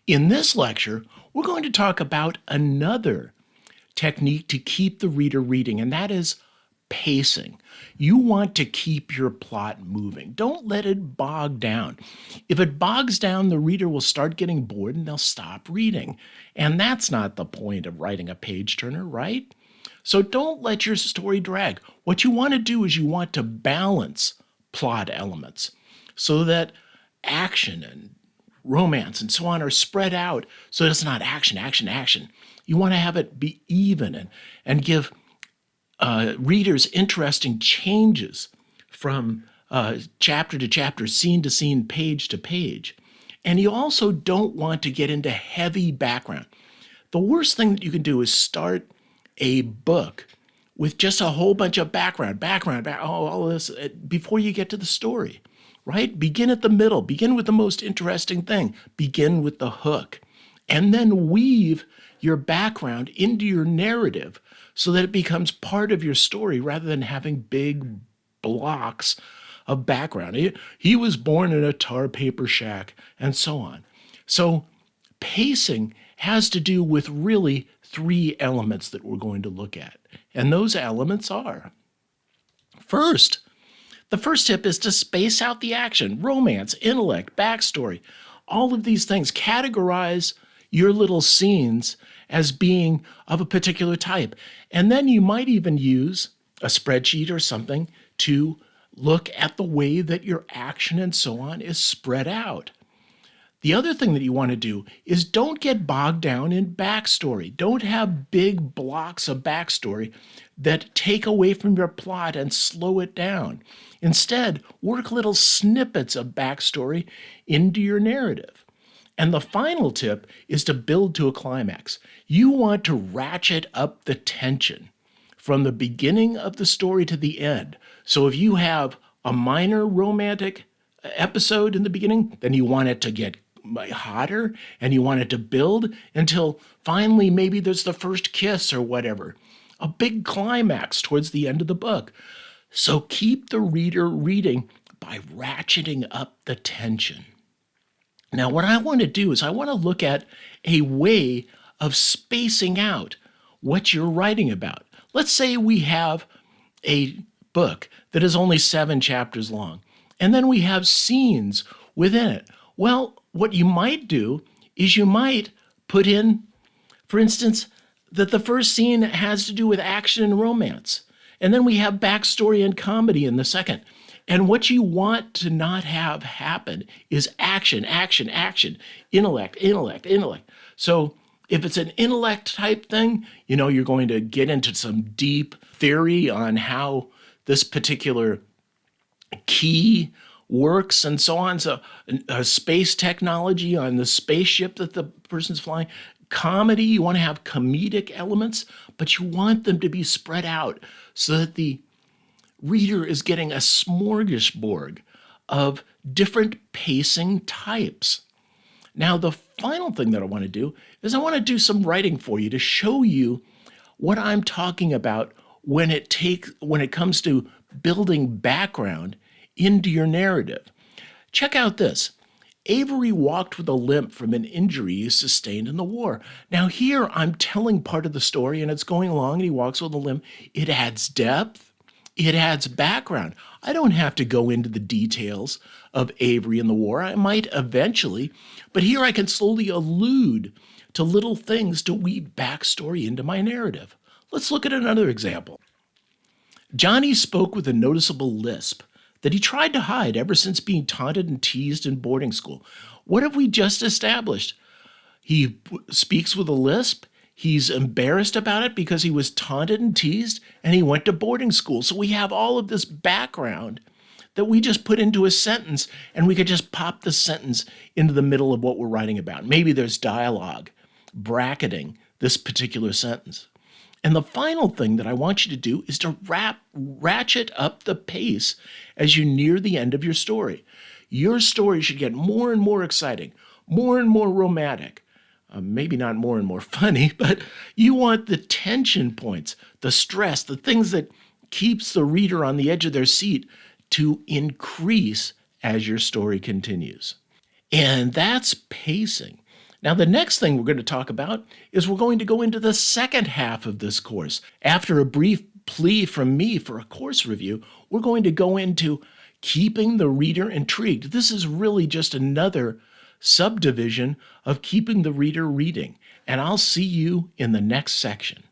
In this lecture, we're going to talk about another technique to keep the reader reading, and that is pacing. You want to keep your plot moving. Don't let it bog down. If it bogs down, the reader will start getting bored and they'll stop reading. And that's not the point of writing a page turner, right? So don't let your story drag. What you want to do is you want to balance plot elements so that action and romance and so on are spread out so it's not action, action, action. You want to have it be even and give readers interesting changes from chapter to chapter, scene to scene, page to page. And you also don't want to get into heavy background. The worst thing that you can do is start a book with just a whole bunch of background, all this before you get to the story, right? Begin at the middle, begin with the most interesting thing, begin with the hook, and then weave your background into your narrative so that it becomes part of your story rather than having big blocks of background. He was born in a tar paper shack and so on. So pacing has to do with really three elements that we're going to look at. And those elements are, first, the first tip is to space out the action, romance, intellect, backstory, all of these things. Categorize your little scenes as being of a particular type. And then you might even use a spreadsheet or something to look at the way that your action and so on is spread out. The other thing that you want to do is don't get bogged down in backstory. Don't have big blocks of backstory that take away from your plot and slow it down. Instead, work little snippets of backstory into your narrative. And the final tip is to build to a climax. You want to ratchet up the tension from the beginning of the story to the end. So if you have a minor romantic episode in the beginning, then you want it to get hotter and you want it to build until finally maybe there's the first kiss or whatever, a big climax towards the end of the book. So keep the reader reading by ratcheting up the tension. Now, what I want to do is I want to look at a way of spacing out what you're writing about. Let's say we have a book that is only 7 chapters long, and then we have scenes within it. Well, what you might do is you might put in, for instance, that the first scene has to do with action and romance, and then we have backstory and comedy in the second. And what you want to not have happen is action, action, action, intellect, intellect, intellect. So if it's an intellect type thing, you're going to get into some deep theory on how this particular key works and so on. So space technology on the spaceship that the person's flying. Comedy, you want to have comedic elements, but you want them to be spread out so that the reader is getting a smorgasbord of different pacing types. Now, the final thing that I want to do is I want to do some writing for you to show you what I'm talking about when it comes to building background into your narrative. Check out this. Avery walked with a limp from an injury he sustained in the war. Now here I'm telling part of the story and it's going along and he walks with a limp. It adds depth. It adds background. I don't have to go into the details of Avery in the war. I might eventually, but here I can slowly allude to little things to weave backstory into my narrative. Let's look at another example. Johnny spoke with a noticeable lisp that he tried to hide ever since being taunted and teased in boarding school. What have we just established? He speaks with a lisp. He's embarrassed about it because he was taunted and teased, and he went to boarding school. So we have all of this background that we just put into a sentence, and we could just pop the sentence into the middle of what we're writing about. Maybe there's dialogue bracketing this particular sentence. And the final thing that I want you to do is to ratchet up the pace as you near the end of your story. Your story should get more and more exciting, more and more romantic, maybe not more and more funny, but you want the tension points, the stress, the things that keeps the reader on the edge of their seat to increase as your story continues. And that's pacing. Now, the next thing we're going to talk about is we're going to go into the second half of this course. After a brief plea from me for a course review, we're going to go into keeping the reader intrigued. This is really just another subdivision of keeping the reader reading. And I'll see you in the next section.